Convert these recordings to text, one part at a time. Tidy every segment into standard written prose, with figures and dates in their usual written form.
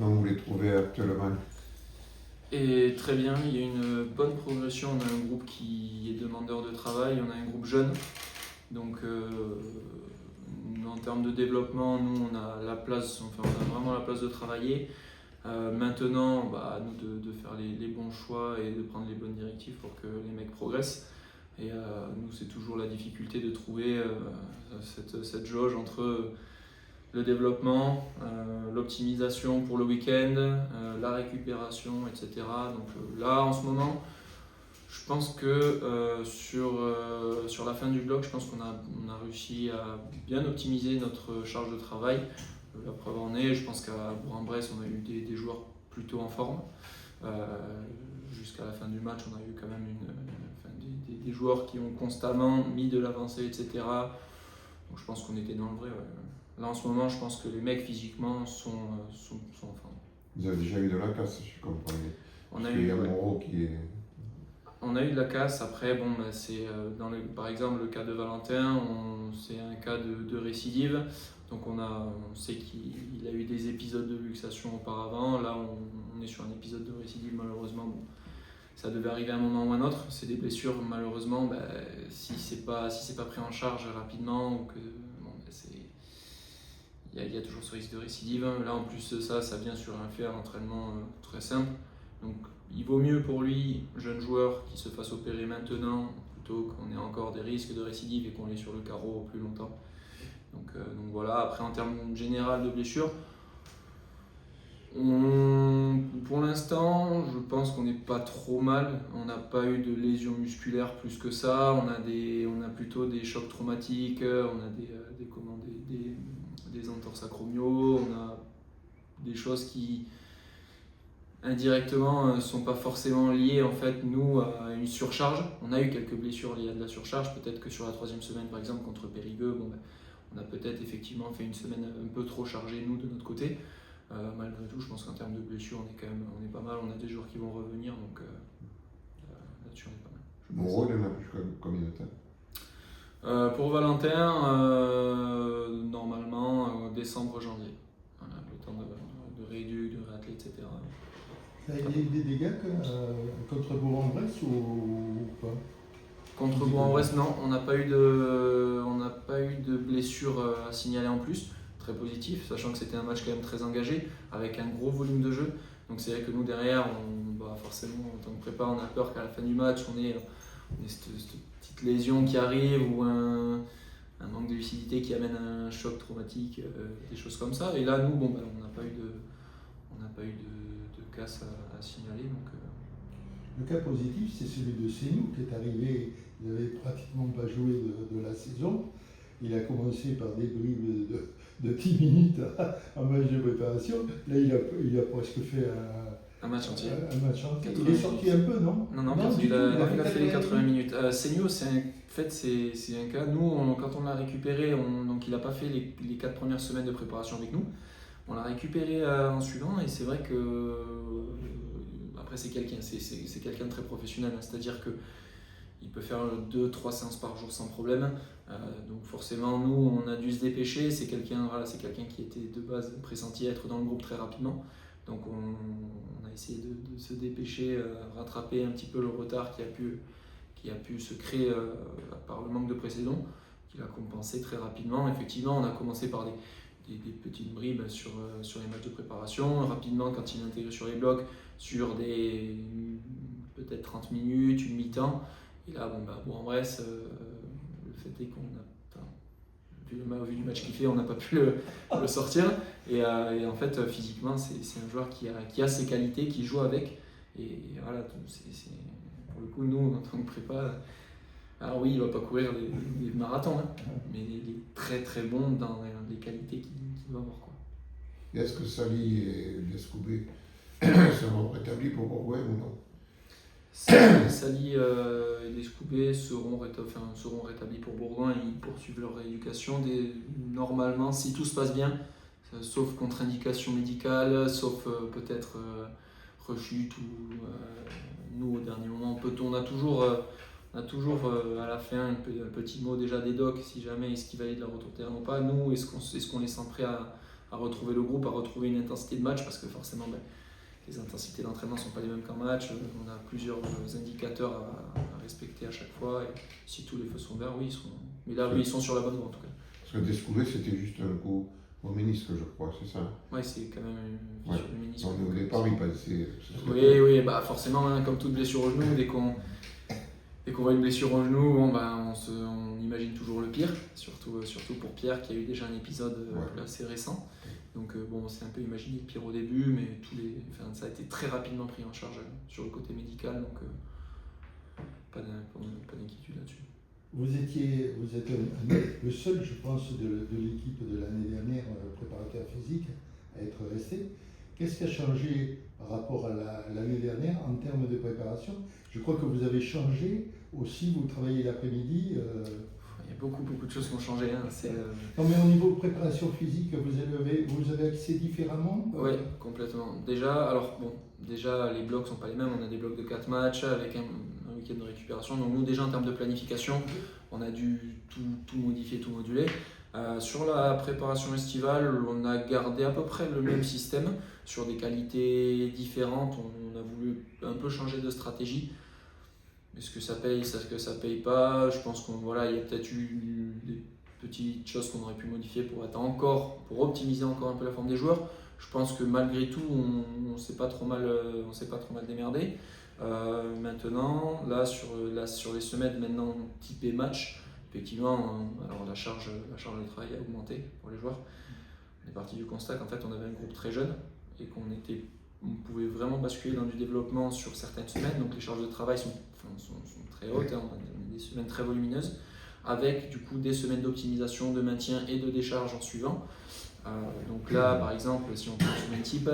Comment vous les trouvez actuellement? Et très bien, il y a une bonne progression. On a un groupe qui est demandeur de travail, on a un groupe jeune. Donc en termes de développement, nous on a la place, enfin on a vraiment la place de travailler. Maintenant, à nous de faire les bons choix et de prendre les bonnes directives pour que les mecs progressent. Et nous, c'est toujours la difficulté de trouver cette jauge entre le développement, l'optimisation pour le week-end, la récupération, etc. Donc là, en ce moment, je pense que sur la fin du bloc, je pense qu'on a réussi à bien optimiser notre charge de travail. La preuve en est, je pense qu'à Bourg-en-Bresse, on a eu des joueurs plutôt en forme. Jusqu'à la fin du match, on a eu quand même des joueurs qui ont constamment mis de l'avancée, etc. Donc je pense qu'on était dans le vrai. Ouais. Là, en ce moment, je pense que les mecs physiquement sont en forme. Vous avez déjà eu de la casse, je comprends. On a eu Moreau qui est... On a eu de la casse. Après, c'est par exemple le cas de Valentin, c'est un cas de récidive. Donc on sait qu'il a eu des épisodes de luxation auparavant. Là, on est sur un épisode de récidive malheureusement. Bon, ça devait arriver à un moment ou à un autre. C'est des blessures malheureusement. Si c'est pas pris en charge rapidement ou que il y a toujours ce risque de récidive. Là, en plus de ça vient sur un fait d'entraînement très simple. Donc il vaut mieux pour lui, jeune joueur, qui se fasse opérer maintenant plutôt qu'on ait encore des risques de récidive et qu'on l'ait sur le carreau plus longtemps. Donc voilà, après en termes général de blessures, pour l'instant, je pense qu'on n'est pas trop mal. On n'a pas eu de lésions musculaires plus que ça. On a plutôt des chocs traumatiques, on a des entorses acromiaux, on a des choses qui indirectement ne sont pas forcément liées en fait nous à une surcharge. On a eu quelques blessures liées à de la surcharge, peut-être que sur la 3e semaine par exemple contre Périgueux, on a peut-être effectivement fait une semaine un peu trop chargée nous de notre côté. Malgré tout, je pense qu'en termes de blessures, on est pas mal. On a des joueurs qui vont revenir, donc là-dessus on est pas mal. Moreau, il en a plus combien de temps? Pour Valentin, normalement décembre, janvier. Voilà, le temps de rééduc, de réathlé, etc. Il y a eu des dégâts contre Bourg-en-Bresse ou pas? Contre Bourg-en-Bresse, non, on n'a pas eu de blessure à signaler en plus. Très positif, sachant que c'était un match quand même très engagé, avec un gros volume de jeu. Donc c'est vrai que nous derrière, forcément en tant que prépa, on a peur qu'à la fin du match, on ait cette petite lésion qui arrive ou un manque de lucidité qui amène un choc traumatique, des choses comme ça. Et là, nous, on n'a pas eu de casse à signaler. Donc, Le cas positif, c'est celui de Senou qui est arrivé, il n'avait pratiquement pas joué de la saison. Il a commencé par des bribes de 10 minutes en match de préparation. Là, il a presque fait un match entier. Il est sorti un peu, non? Non, il a fait les 80 minutes. Seigno, c'est un cas. Nous, quand on l'a récupéré, donc il n'a pas fait les 4 premières semaines de préparation avec nous. On l'a récupéré en suivant et c'est vrai que après c'est quelqu'un de très professionnel, c'est-à-dire que il peut faire 2-3 séances par jour sans problème. Donc forcément, nous, on a dû se dépêcher. C'est quelqu'un qui était de base pressenti à être dans le groupe très rapidement. Donc on a essayé de se dépêcher, rattraper un petit peu le retard qui a pu se créer par le manque de précédent, qu'il a compensé très rapidement. Effectivement, on a commencé par des petites bribes sur les matchs de préparation. Rapidement, quand il est intégré sur les blocs, sur des peut-être 30 minutes, une mi-temps. Et là, Bourg-en-Bresse, le fait est qu'on a, vu du match qu'il fait, on n'a pas pu le sortir. Et en fait, physiquement, c'est un joueur qui a ses qualités, qui joue avec. Et voilà, pour le coup, nous, en tant que prépa, alors oui, il ne va pas courir des marathons, mais il est très très bon dans les qualités qu'il doit avoir. Et est-ce que Sali et Descoubé seront rétablis pour Bourgoin ou non? Sali et Descoubé seront rétablis pour Bourgoin. Ils poursuivent leur rééducation. Normalement, si tout se passe bien, sauf contre-indication médicale, sauf peut-être rechute ou nous au dernier moment, on a toujours à la fin un petit mot déjà des docs si jamais est-ce qu'il valide leur retour terrain ou pas. Nous, est-ce qu'on les sent prêts à retrouver le groupe, à retrouver une intensité de match, parce que forcément les intensités d'entraînement ne sont pas les mêmes qu'en match. On a plusieurs indicateurs à respecter à chaque fois. Et si tous les feux sont verts, oui, ils seront. Mais là, oui, ils sont sur la bonne voie en tout cas. Parce que Descoubé, c'était juste un coup au ménisque, je crois, c'est ça? Oui, c'est quand même une Ouais. sur le ménisque. Donc, au départ, il passait. Oui, forcément, hein, comme toute blessure au genou, dès qu'on voit une blessure au genou, on imagine toujours le pire, surtout pour Pierre qui a eu déjà un épisode assez récent. Donc c'est un peu imaginer le pire au début, mais ça a été très rapidement pris en charge sur le côté médical, donc pas d'inquiétude là-dessus. Vous êtes le seul, je pense, de l'équipe de l'année dernière, préparateur physique, à être resté. Qu'est-ce qui a changé par rapport à l'année dernière en termes de préparation? Je crois que vous avez changé aussi, vous travaillez l'après-midi. Il y a beaucoup de choses qui ont changé. Hein. Non, mais au niveau de préparation physique, vous avez accès différemment? Oui, complètement. Déjà, les blocs ne sont pas les mêmes. On a des blocs de 4 matchs avec un week-end de récupération. Donc nous, déjà en termes de planification, on a dû tout modifier, tout moduler. Sur la préparation estivale, on a gardé à peu près le même système sur des qualités différentes. On a voulu un peu changer de stratégie. Est-ce que ça paye, est-ce que ça paye pas? Je pense qu'il y a peut-être eu des petites choses qu'on aurait pu modifier pour optimiser encore un peu la forme des joueurs. Je pense que malgré tout, on s'est pas trop mal démerdé. Maintenant, là sur les semaines maintenant typées match, effectivement, alors la charge de travail a augmenté pour les joueurs. On est parti du constat qu'en fait on avait un groupe très jeune et on pouvait vraiment basculer dans du développement sur certaines semaines. Donc les charges de travail sont très hautes, hein. On a des semaines très volumineuses, avec du coup des semaines d'optimisation, de maintien et de décharge en suivant. Donc là, par exemple, si on prend une semaine type,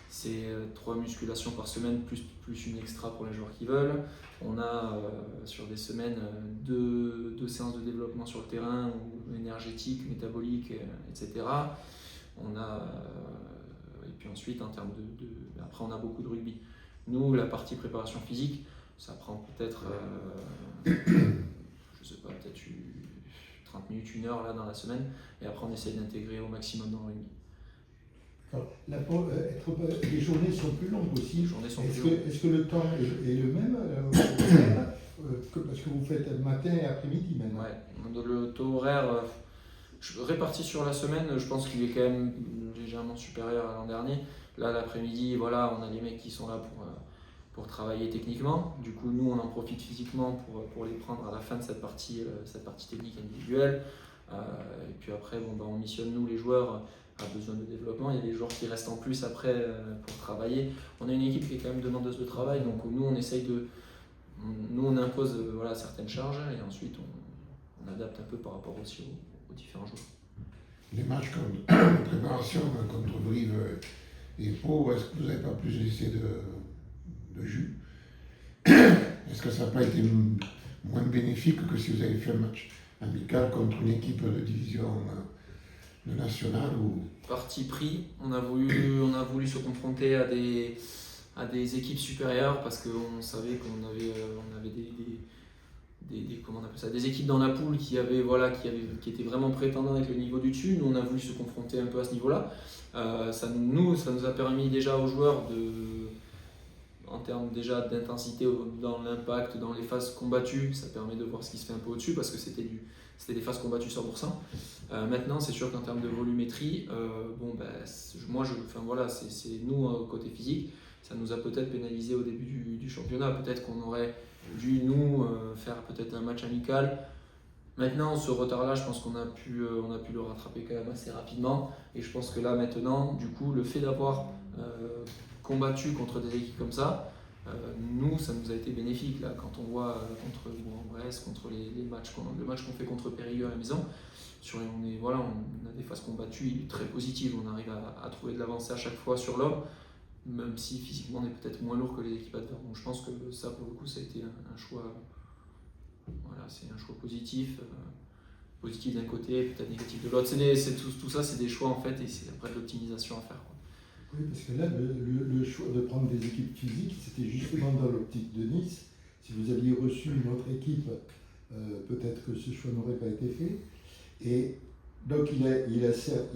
c'est 3 musculations par semaine plus une extra pour les joueurs qui veulent. On a sur des semaines 2 séances de développement sur le terrain, ou énergétique, métabolique, etc. Et puis ensuite, en termes après, on a beaucoup de rugby. Nous, la partie préparation physique, ça prend peut-être, je sais pas, peut-être 30 minutes, 1 heure là, dans la semaine. Et après, on essaie d'intégrer au maximum dans le rugby. Les journées sont plus longues aussi. Est-ce que le temps est le même parce que vous faites matin et après-midi maintenant? Ouais, le taux horaire réparti sur la semaine, je pense qu'il est quand même légèrement supérieur à l'an dernier. Là, l'après-midi, on a les mecs qui sont là pour travailler techniquement. Du coup, nous, on en profite physiquement pour les prendre à la fin de cette partie technique individuelle. Et puis après, on missionne nous, les joueurs, à besoin de développement. Il y a des joueurs qui restent en plus après pour travailler. On a une équipe qui est quand même demandeuse de travail, donc nous, on impose certaines charges et ensuite on adapte un peu par rapport aussi aux différents joueurs. Les matchs de préparation contre Brive et Pau, est-ce que vous n'avez pas plus laissé de jus? Est-ce que ça n'a pas été moins bénéfique que si vous avez fait un match amical contre une équipe de division de nationale ou... Parti pris, on a voulu se confronter à des équipes supérieures parce qu'on savait qu'on avait des équipes dans la poule qui étaient vraiment prétendants avec le niveau du dessus. Nous, on a voulu se confronter un peu à ce niveau-là. Ça nous a permis déjà aux joueurs en termes déjà d'intensité dans l'impact, dans les phases combattues, ça permet de voir ce qui se fait un peu au-dessus parce que c'était des phases combattues 100%. Maintenant, c'est sûr qu'en termes de volumétrie, c'est nous, côté physique, ça nous a peut-être pénalisé au début du championnat. Peut-être qu'on aurait dû, nous, faire peut-être un match amical. Maintenant, ce retard-là, je pense qu'on a pu le rattraper quand même assez rapidement. Et je pense que là, maintenant, du coup, le fait d'avoir combattu contre des équipes comme ça, nous, ça nous a été bénéfique. Là, quand on voit contre Bourg-en-Bresse, contre le match qu'on fait contre Périgueux à la maison, on a des phases combattues très positives. On arrive à trouver de l'avancée à chaque fois sur l'homme, même si physiquement on est peut-être moins lourd que les équipes adverses. Donc je pense que ça, pour le coup, ça a été un choix. C'est un choix positif d'un côté, peut-être négatif de l'autre. Tout ça, c'est des choix en fait, et c'est après de l'optimisation à faire. Oui, parce que là, le choix de prendre des équipes physiques, c'était justement dans l'optique de Nice. Si vous aviez reçu une autre équipe, peut-être que ce choix n'aurait pas été fait. Et Donc il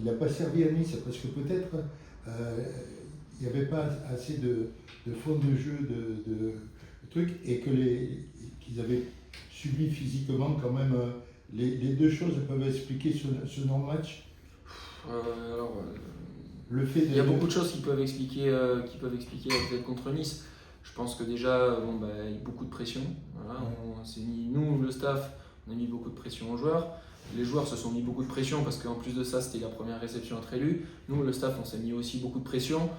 a pas servi à Nice parce que peut-être il n'y avait pas assez de fond de jeu, de trucs, et qu'ils avaient subi physiquement quand même. Les deux choses peuvent expliquer ce non-match. Le fait Il y a beaucoup de choses qui peuvent expliquer la défaite contre Nice. Je pense que déjà, il y a beaucoup de pression. Voilà, on s'est mis, nous, le staff, on a mis beaucoup de pression aux joueurs. Les joueurs se sont mis beaucoup de pression parce qu'en plus de ça, c'était la première réception entre élus. Nous, le staff, on s'est mis aussi beaucoup de pression.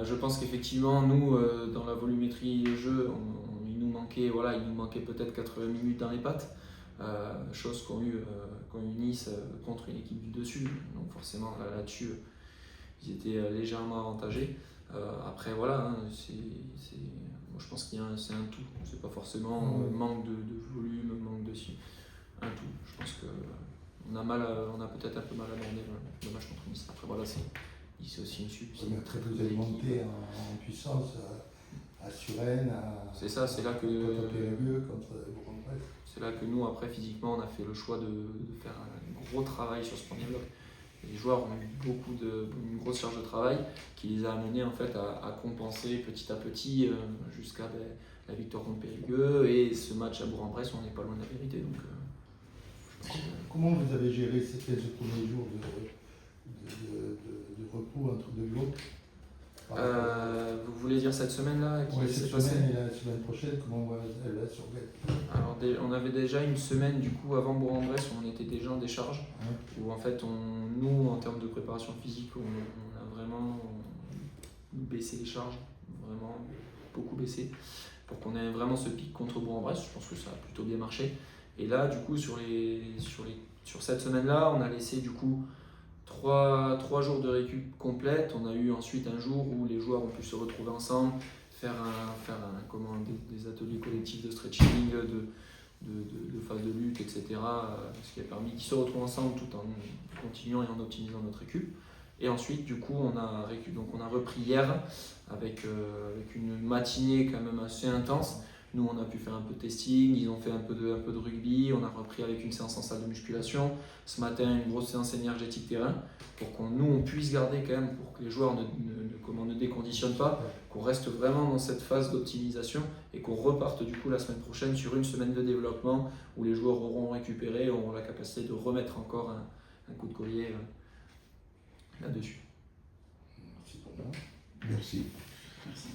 Je pense qu'effectivement, nous, dans la volumétrie de jeu, il nous manquait peut-être 80 minutes dans les pattes. Chose qu'ont eu Nice contre une équipe du dessus. Donc forcément, là-dessus, ils étaient légèrement avantagés. Après, voilà, hein, moi, je pense qu'il y a c'est un tout. C'est pas forcément manque de volume, manque de un tout. Je pense qu'on a peut-être un peu mal abordé le match contre Nice. Après, voilà, c'est aussi une suite. Vous avez monté en puissance à Suresnes, c'est ça, c'est là que contre c'est là que nous, après, physiquement, on a fait le choix de faire un gros travail sur ce premier bloc. Les joueurs ont eu une grosse charge de travail qui les a amenés en fait à compenser petit à petit jusqu'à la victoire contre Périgueux et ce match à Bourg-en-Bresse où on n'est pas loin de la vérité. Donc, comment vous avez géré ces 15 premiers jours de repos entre deux groupes? Vous voulez dire cette semaine-là cette semaine et la semaine prochaine, comment elle va s'organiser? Alors, on avait déjà une semaine du coup avant Bourg-en-Bresse où on était déjà en décharge, où en fait nous en termes de préparation physique on a vraiment baissé les charges, vraiment beaucoup baissé, pour qu'on ait vraiment ce pic contre Bourg-en-Bresse. Je pense que ça a plutôt bien marché. Et là du coup sur cette semaine-là, on a laissé du coup 3 jours de récup complète. On a eu ensuite un jour où les joueurs ont pu se retrouver ensemble, faire des ateliers collectifs de stretching, de phase de lutte, etc. Ce qui a permis qu'ils se retrouvent ensemble tout en continuant et en optimisant notre récup. Et ensuite, du coup, on a repris hier avec une matinée quand même assez intense. Nous, on a pu faire un peu de testing, ils ont fait un peu de rugby, on a repris avec une séance en salle de musculation. Ce matin, une grosse séance énergétique terrain pour on puisse garder quand même, pour que les joueurs ne déconditionnent pas, qu'on reste vraiment dans cette phase d'optimisation et qu'on reparte du coup la semaine prochaine sur une semaine de développement où les joueurs auront récupéré, auront la capacité de remettre encore un coup de collier là-dessus. Merci pour moi. Merci. Merci.